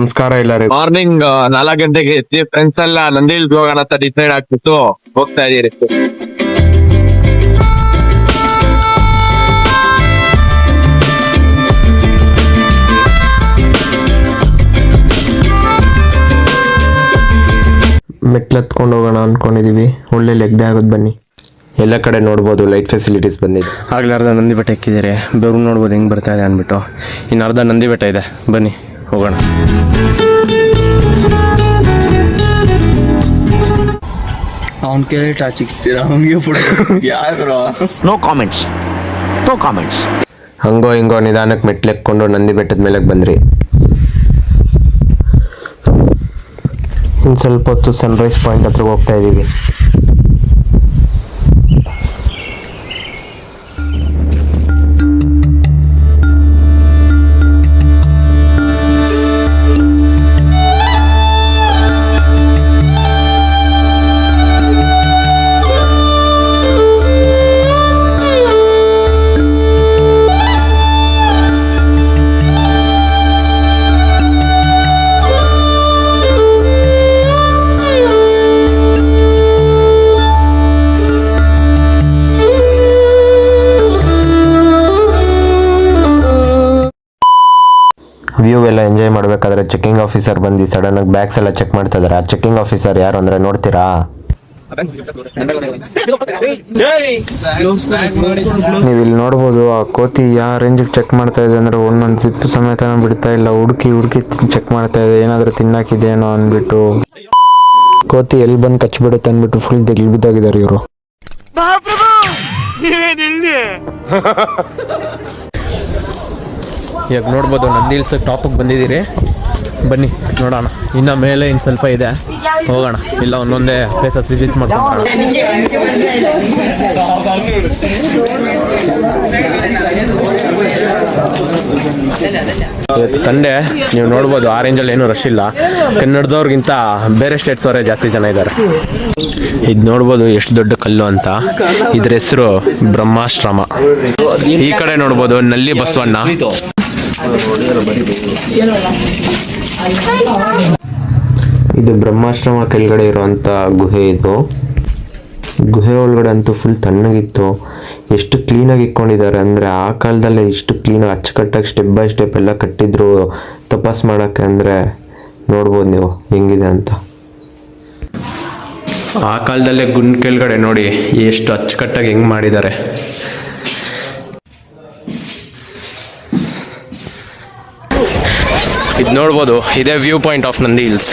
ನಮಸ್ಕಾರ ಎಲ್ಲರಿಗೂ. ಮಾರ್ನಿಂಗ್ 4 ಗಂಟೆಗೆ ಎತ್ತಿ ಫ್ರೆಂಡ್ಸ್ ಎಲ್ಲ ನಂದಿ ಹಿಲ್ಸ್ ಹೋಗೋಣ ಅಂತ ಡಿಸೈಡ್ ಆಗ್ಬಿಟ್ಟು ಹೋಗ್ತಾ ಇದೀರಿ. ಮೆಟ್ಲು ಹತ್ಕೊಂಡು ಹೋಗೋಣ ಅನ್ಕೊಂಡಿದೀವಿ. ಒಳ್ಳೆ ಲೆಗ್ ಡೇ ಆಗೋದು. ಬನ್ನಿ, ಎಲ್ಲ ಕಡೆ ನೋಡ್ಬೋದು ಲೈಟ್ ಫೆಸಿಲಿಟೀಸ್ ಬಂದಿದೆ. ಆಗಲೇ ಅರ್ಧ ನಂದಿ ಬೆಟ್ಟ ಎಕ್ಕಿದ್ದಾರೆ. ಬೆವರು ನೋಡ್ಬೋದು ಹೆಂಗೆ ಬರ್ತಾ ಇದೆ ಅಂದ್ಬಿಟ್ಟು. ಇನ್ನು ಅರ್ಧ ನಂದಿ ಬೆಟ್ಟ ಇದೆ, ಬನ್ನಿ ಹೋಗೋಣ. ಅವ್ನ ಕೇಳಿ ಟಾಚಿಕ್ಸ್ತೀರ ಅವನಿಗೆ ಯಾರು ನೋ ಕಾಮೆಂಟ್ಸ್. ಹಂಗೋ ಹಿಂಗೋ ನಿಧಾನಕ್ಕೆ ಮೆಟ್ಲು ಎಕ್ಕೊಂಡು ನಂದಿ ಬೆಟ್ಟದ ಮೇಲೆ ಬಂದ್ರಿ. ಇನ್ನು ಸ್ವಲ್ಪ ಹೊತ್ತು ಸನ್ರೈಸ್ ಪಾಯಿಂಟ್ ಹತ್ರ ಹೋಗ್ತಾ ಇದ್ದೀವಿ. ವ್ಯೂ ಎಲ್ಲ ಎಂಜಾಯ್ ಮಾಡಬೇಕಾದ್ರೆ ಚೆಕಿಂಗ್ ಆಫೀಸರ್ ಬಂದು ಸಡನ್ ಆಗಿ ಬ್ಯಾಗ್ಸ್ ಎಲ್ಲ ಚೆಕ್ ಮಾಡ್ತಾ ಇದಾರೆ. ಆ ಚೆಕಿಂಗ್ ಆಫೀಸರ್ ಯಾರು ಅಂದ್ರೆ ನೋಡ್ತೀರಾ? ನೀವು ಇಲ್ಲಿ ನೋಡ್ಬೋದು ಆ ಕೋತಿ ಯಾವ ರೇಂಜಿಗೆ ಚೆಕ್ ಮಾಡ್ತಾ ಇದೆ ಅಂದ್ರೆ ಒಂದೊಂದು ಜಿಪ್ ಸಮೇತ ಬಿಡ್ತಾ ಇಲ್ಲ. ಹುಡುಕಿ ಚೆಕ್ ಮಾಡ್ತಾ ಇದೆ, ಏನಾದರೂ ತಿನ್ನಾಕಿದೇನೋ ಅಂದ್ಬಿಟ್ಟು. ಕೋತಿ ಎಲ್ಲಿ ಬಂದು ಕಚ್ಬಿಡುತ್ತೆ ಅಂದ್ಬಿಟ್ಟು ಫುಲ್ ದಿಗ್ಲು ಬಿದ್ದಾಗಿದ್ದಾರೆ ಇವರು. ಇವಾಗ ನೋಡ್ಬೋದು ನಂದಿ ಹಿಲ್ಸ್ ಟಾಪಿಗೆ ಬಂದಿದ್ದೀರಿ. ಬನ್ನಿ ನೋಡೋಣ. ಇನ್ನು ಮೇಲೆ ಇನ್ನು ಸ್ವಲ್ಪ ಇದೆ, ಹೋಗೋಣ. ಇಲ್ಲ ಒಂದೊಂದೇ ಪ್ಲೇಸಸ್ ವಿಸಿಟ್ ಮಾಡ್ಕೊಂಡು ಇವತ್ತು ಸಂಡೇ, ನೀವು ನೋಡ್ಬೋದು ಆ ರೇಂಜಲ್ಲಿ ಏನೂ ರಶ್ ಇಲ್ಲ. ಕನ್ನಡದವ್ರಿಗಿಂತ ಬೇರೆ ಸ್ಟೇಟ್ಸ್ ಅವರೇ ಜಾಸ್ತಿ ಜನ ಇದ್ದಾರೆ. ಇದು ನೋಡ್ಬೋದು ಎಷ್ಟು ದೊಡ್ಡ ಕಲ್ಲು ಅಂತ. ಇದ್ರ ಹೆಸರು ಬ್ರಹ್ಮಾಶ್ರಮ. ಈ ಕಡೆ ನೋಡ್ಬೋದು ನಲ್ಲಿ ಬಸವಣ್ಣ. ಇದು ಬ್ರಹ್ಮಾಶ್ರಮ ಕೆಳಗಡೆ ಇರುವಂಥ ಗುಹೆ. ಇದು ಗುಹೆ ಒಳಗಡೆ ಅಂತೂ ಫುಲ್ ತಣ್ಣಗಿತ್ತು. ಎಷ್ಟು ಕ್ಲೀನಾಗಿ ಇಟ್ಕೊಂಡಿದ್ದಾರೆ ಅಂದರೆ ಆ ಕಾಲದಲ್ಲೇ ಇಷ್ಟು ಕ್ಲೀನಾಗಿ ಅಚ್ಚುಕಟ್ಟಾಗಿ ಸ್ಟೆಪ್ ಬೈ ಸ್ಟೆಪ್ ಎಲ್ಲ ಕಟ್ಟಿದ್ರು ತಪಾಸ್ ಮಾಡೋಕ್ಕೆ. ಅಂದರೆ ನೋಡ್ಬೋದು ನೀವು ಹೆಂಗಿದೆ ಅಂತ. ಆ ಕಾಲದಲ್ಲೇ ಗುಂಡ್ ಕೆಳಗಡೆ ನೋಡಿ ಎಷ್ಟು ಅಚ್ಚುಕಟ್ಟಾಗಿ ಹೆಂಗೆ ಮಾಡಿದ್ದಾರೆ. ಇದು ನೋಡ್ಬೋದು, ಇದೇ view point of Nandi hills.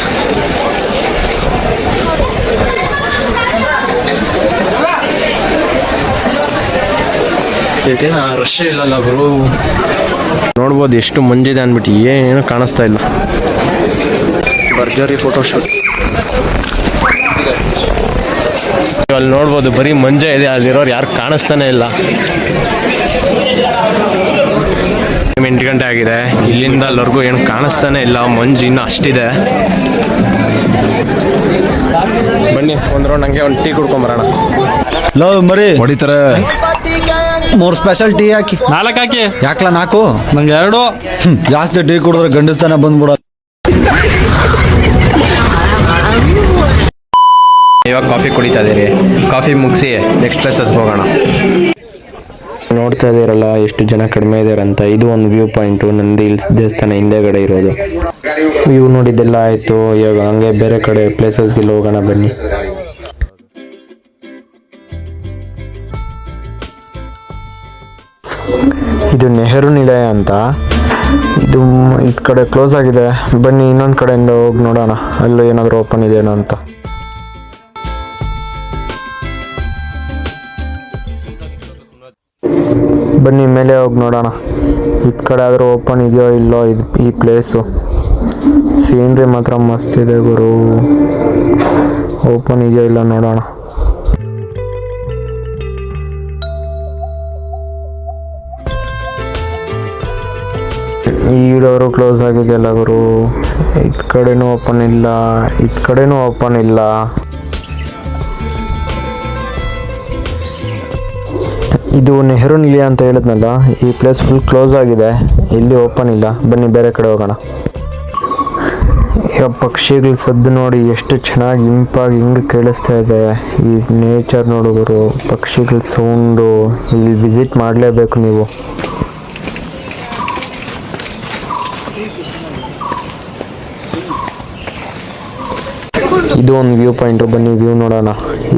Rush ಇಲ್ಲಲ್ಲ ಗುರು. ನೋಡ್ಬೋದು ಎಷ್ಟು ಮಂಜಿದೆ ಅಂದ್ಬಿಟ್ಟು ಏನು ಕಾಣಿಸ್ತಾ ಇಲ್ಲ. ಭರ್ಜರಿ ಫೋಟೋಶೂಟ್. ಅಲ್ಲಿ ನೋಡ್ಬೋದು ಬರೀ ಮಂಜೆ ಇದೆ, ಅಲ್ಲಿರೋರು ಯಾರು ಕಾಣಿಸ್ತಾನೆ ಇಲ್ಲ. 8 ಗಂಟೆ ಆಗಿದೆ, ಇಲ್ಲಿಂದ ಅಲ್ಲಿವರೆಗೂ ಏನು ಕಾಣಿಸ್ತಾನೆ ಇಲ್ಲ. ಮಂಜು ಇನ್ನೂ ಅಷ್ಟಿದೆ. ಬನ್ನಿ ಒಂದು ರೌಂಡ್ ಹಂಗೆ ಒಂದು ಟೀ ಕುಡ್ಕೊಂಬರೋಣ. ಲವ್ ಮರಿ ಹೊಡಿತಾರೆ. 3 ಸ್ಪೆಷಲ್ ಟೀ ಹಾಕಿ. 4 ಹಾಕಿ. ಯಾಕ್ಲ 4? ನಂಗೆ 2. ಜಾಸ್ತಿ ಟೀ ಕುಡಿದ್ರೆ ಗಂಡಸ್ತಾನೆ ಬಂದ್ಬಿಡ. ಇವಾಗ ಕಾಫಿ ಕುಡಿತಾ ಇದೀರಿ. ಕಾಫಿ ಮುಗಿಸಿ ನೆಕ್ಸ್ಟ್ ಪ್ಲೇಸಸ್ ಹೋಗೋಣ. ನೋಡ್ತಾ ಇದ್ದೀರಲ್ಲ ಎಷ್ಟು ಜನ ಕಡಿಮೆ ಇದ್ದಾರೆ ಅಂತ. ಇದು ಒಂದು ವ್ಯೂ ಪಾಯಿಂಟು, ನಂದಿ ಹಿಲ್ಸ್ ದೇವಸ್ಥಾನ ಹಿಂದೆಗಡೆ ಇರೋದು. ವ್ಯೂ ನೋಡಿದ್ದೆಲ್ಲ ಆಯಿತು. ಇವಾಗ ಹಂಗೆ ಬೇರೆ ಕಡೆ ಪ್ಲೇಸಸ್ಗೆಲ್ಲ ಹೋಗೋಣ ಬನ್ನಿ. ಇದು ನೆಹರು ನಿಲಯ ಅಂತ. ಇದು ಈ ಕಡೆ ಕ್ಲೋಸ್ ಆಗಿದೆ. ಬನ್ನಿ ಇನ್ನೊಂದು ಕಡೆಯಿಂದ ಹೋಗಿ ನೋಡೋಣ, ಅಲ್ಲೂ ಏನಾದರೂ ಓಪನ್ ಇದೆಯೇನೋ ಅಂತ. ಬನ್ನಿ ಮೇಲೆ ಹೋಗಿ ನೋಡೋಣ, ಇದು ಕಡೆ ಆದರೂ ಓಪನ್ ಇದೆಯೋ ಇಲ್ಲೋ. ಇದು ಈ ಪ್ಲೇಸು ಸೀನ್ರಿ ಮಾತ್ರ ಮಸ್ತ್ ಇದೆ ಗುರು. ಓಪನ್ ಇದೆಯೋ ಇಲ್ಲ ನೋಡೋಣ. ಈ ಡೋರು ಕ್ಲೋಸ್ ಆಗಿದೆಯಲ್ಲ ಗುರು. ಇದು ಕಡೆನೂ ಓಪನ್ ಇಲ್ಲ, ಇದು ಕಡೆನೂ ಓಪನ್ ಇಲ್ಲ. ಇದು ನೆಹರು ನಿಲಯ ಅಂತ ಹೇಳಿದ್ನಲ್ಲ, ಈ ಪ್ಲೇಸ್ ಫುಲ್ ಕ್ಲೋಸ್ ಆಗಿದೆ, ಇಲ್ಲಿ ಓಪನ್ ಇಲ್ಲ. ಬನ್ನಿ ಬೇರೆ ಕಡೆ ಹೋಗೋಣ. ಈಗ ಪಕ್ಷಿಗಳ ಸದ್ದು ನೋಡಿ ಎಷ್ಟು ಚೆನ್ನಾಗಿ ಇಂಪಾಗಿ ಹಿಂಗೆ ಕೇಳಿಸ್ತಾ ಇದೆ. ಈ ನೇಚರ್ ನೋಡಿದ್ರು, ಪಕ್ಷಿಗಳ ಸೌಂಡು, ಇಲ್ಲಿ ವಿಸಿಟ್ ಮಾಡಲೇಬೇಕು ನೀವು. ಇದು ಒಂದು ವ್ಯೂ ಪಾಯಿಂಟು, ಬನ್ನಿ ವ್ಯೂ ನೋಡೋಣ.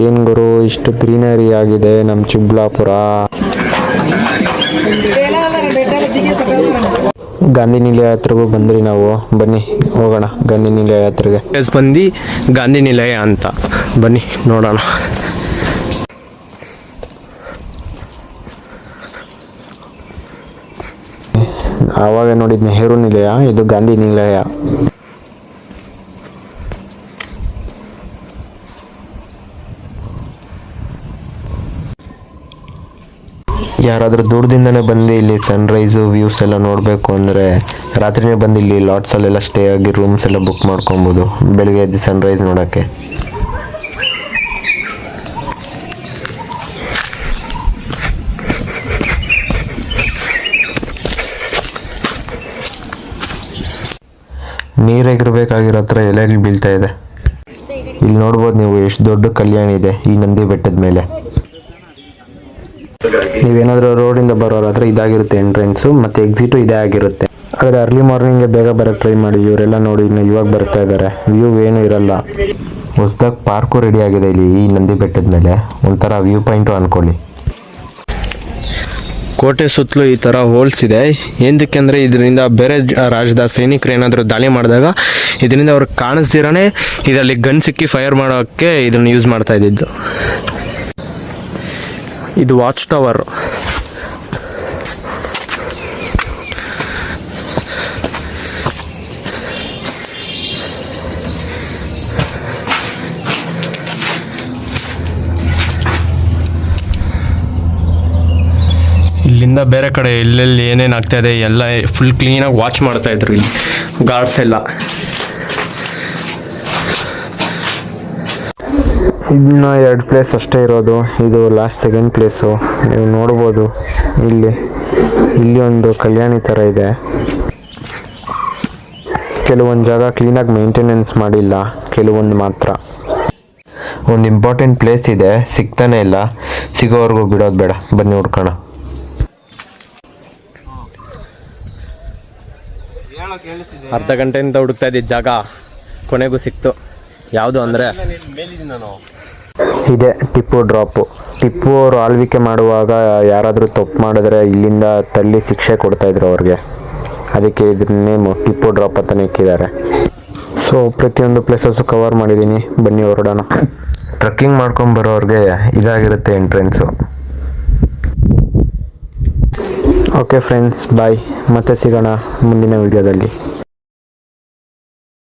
ಏನು ಗುರು ಇಷ್ಟು ಗ್ರೀನರಿ ಆಗಿದೆ ನಮ್ಮ ಚಿಕ್ಕಬಳ್ಳಾಪುರ. ಗಾಂಧಿ ನಿಲಯ ಹತ್ರಗೂ ಬಂದ್ರಿ ನಾವು, ಬನ್ನಿ ಹೋಗೋಣ ಗಾಂಧಿ ನಿಲಯ ಹತ್ರಗೆ. ಬಂದು ಗಾಂಧಿ ನಿಲಯ ಅಂತ ಬನ್ನಿ ನೋಡೋಣ. ಆವಾಗ ನೋಡಿದ ನೆಹರು ನಿಲಯ, ಇದು ಗಾಂಧಿ ನಿಲಯ. ಯಾರಾದರೂ ದೂರದಿಂದನೇ ಬಂದು ಇಲ್ಲಿ ಸನ್ರೈಸು ವ್ಯೂಸ್ ಎಲ್ಲ ನೋಡಬೇಕು ಅಂದರೆ ರಾತ್ರಿನೇ ಬಂದು ಇಲ್ಲಿ ಲಾಟ್ಸಲ್ಲೆಲ್ಲ ಸ್ಟೇ ಆಗಿ ರೂಮ್ಸ್ ಎಲ್ಲ ಬುಕ್ ಮಾಡ್ಕೊಬೋದು ಬೆಳಿಗ್ಗೆ ಎದ್ದು ಸನ್ರೈಸ್ ನೋಡೋಕ್ಕೆ. ನೀರಾಗಿರ್ಬೇಕಾಗಿರೋ ಹತ್ರ ಎಲೆಗಳು ಬೀಳ್ತಾ ಇದೆ. ಇಲ್ಲಿ ನೋಡ್ಬೋದು ನೀವು ಎಷ್ಟು ದೊಡ್ಡ ಕಲ್ಯಾಣಿ ಇದೆ ಈ ನಂದಿ ಬೆಟ್ಟದ ಮೇಲೆ. ನೀವೇನಾದರೂ ರೋಡಿಂದ ಬರೋರಾದರೆ ಇದಾಗಿರುತ್ತೆ ಎಂಟ್ರೆನ್ಸು, ಮತ್ತು ಎಕ್ಸಿಟು ಇದೇ ಆಗಿರುತ್ತೆ. ಆದರೆ ಅರ್ಲಿ ಮಾರ್ನಿಂಗ್ಗೆ ಬೇಗ ಬರೋಕ್ಕೆ ಟ್ರೈ ಮಾಡಿ. ಇವರೆಲ್ಲ ನೋಡಿ ಇನ್ನು ಇವಾಗ ಬರ್ತಾ ಇದ್ದಾರೆ, ವ್ಯೂ ಏನೂ ಇರಲ್ಲ. ಹೊಸ್ದಾಗಿ ಪಾರ್ಕು ರೆಡಿ ಆಗಿದೆ ಇಲ್ಲಿ ಈ ನಂದಿ ಬೆಟ್ಟದ ಮೇಲೆ, ಒಂಥರ ವ್ಯೂ ಪಾಯಿಂಟು ಅಂದ್ಕೊಳ್ಳಿ. ಕೋಟೆ ಸುತ್ತಲೂ ಈ ಥರ ಹೋಲ್ಸ್ ಇದೆ. ಏನಕ್ಕೆ ಅಂದರೆ ಇದರಿಂದ ಬೇರೆ ರಾಜ್ಯದ ಸೈನಿಕರು ಏನಾದರೂ ದಾಳಿ ಮಾಡಿದಾಗ ಇದರಿಂದ ಅವ್ರಿಗೆ ಕಾಣಿಸ್ದಿರೇ ಇದರಲ್ಲಿ ಗನ್ ಸಿಕ್ಕಿ ಫೈರ್ ಮಾಡೋಕ್ಕೆ ಇದನ್ನು ಯೂಸ್ ಮಾಡ್ತಾ ಇದ್ದಿದ್ದು. ಇದು ವಾಚ್ ಟವರ್. ಇಲ್ಲಿಂದ ಬೇರೆ ಕಡೆ ಎಲ್ಲೆಲ್ಲಿ ಏನೇನು ಆಗ್ತಾ ಇದೆ ಎಲ್ಲ ಫುಲ್ ಕ್ಲೀನಾಗಿ ವಾಚ್ ಮಾಡ್ತಾ ಇದ್ರು ಇಲ್ಲಿ ಗಾರ್ಡ್ಸ್ ಎಲ್ಲ. ಇನ್ನು 2 ಪ್ಲೇಸ್ ಅಷ್ಟೇ ಇರೋದು, ಇದು ಲಾಸ್ಟ್ ಸೆಕೆಂಡ್ ಪ್ಲೇಸು. ನೀವು ನೋಡ್ಬೋದು ಇಲ್ಲಿ ಒಂದು ಕಲ್ಯಾಣಿ ಥರ ಇದೆ. ಕೆಲವೊಂದು ಜಾಗ ಕ್ಲೀನಾಗಿ ಮೇಂಟೆನೆನ್ಸ್ ಮಾಡಿಲ್ಲ, ಕೆಲವೊಂದು ಮಾತ್ರ. ಒಂದು ಇಂಪಾರ್ಟೆಂಟ್ ಪ್ಲೇಸ್ ಇದೆ, ಸಿಗ್ತಾನೆ ಇಲ್ಲ, ಸಿಗೋವರೆಗೂ ಬಿಡೋದು ಬೇಡ, ಬನ್ನಿ ಹುಡ್ಕೋಣ. ಅರ್ಧ ಗಂಟೆಯಿಂದ ಹುಡುಕ್ತಾ ಇದ್ದಿದ್ದ ಜಾಗ ಕೊನೆಗೂ ಸಿಕ್ತು. ಯಾವುದು ಅಂದರೆ ಇದೆ ಟಿಪ್ಪು ಡ್ರಾಪು. ಟಿಪ್ಪು ಅವರು ಆಳ್ವಿಕೆ ಮಾಡುವಾಗ ಯಾರಾದರೂ ತಪ್ಪು ಮಾಡಿದ್ರೆ ಇಲ್ಲಿಂದ ತಳ್ಳಿ ಶಿಕ್ಷೆ ಕೊಡ್ತಾಯಿದ್ರು ಅವ್ರಿಗೆ, ಅದಕ್ಕೆ ಇದ್ರ ನೇಮು ಟಿಪ್ಪು ಡ್ರಾಪ್ ಅಂತಲೇ ಇಕ್ಕಿದ್ದಾರೆ. ಸೊ ಪ್ರತಿಯೊಂದು ಪ್ಲೇಸಸ್ಸು ಕವರ್ ಮಾಡಿದ್ದೀನಿ, ಬನ್ನಿ ಹೊರಡೋಣ. ಟ್ರೆಕ್ಕಿಂಗ್ ಮಾಡ್ಕೊಂಬರೋರಿಗೆ ಇದಾಗಿರುತ್ತೆ ಎಂಟ್ರೆನ್ಸು. ಓಕೆ ಫ್ರೆಂಡ್ಸ್, ಬಾಯ್, ಮತ್ತೆ ಸಿಗೋಣ ಮುಂದಿನ ವಿಡಿಯೋದಲ್ಲಿ.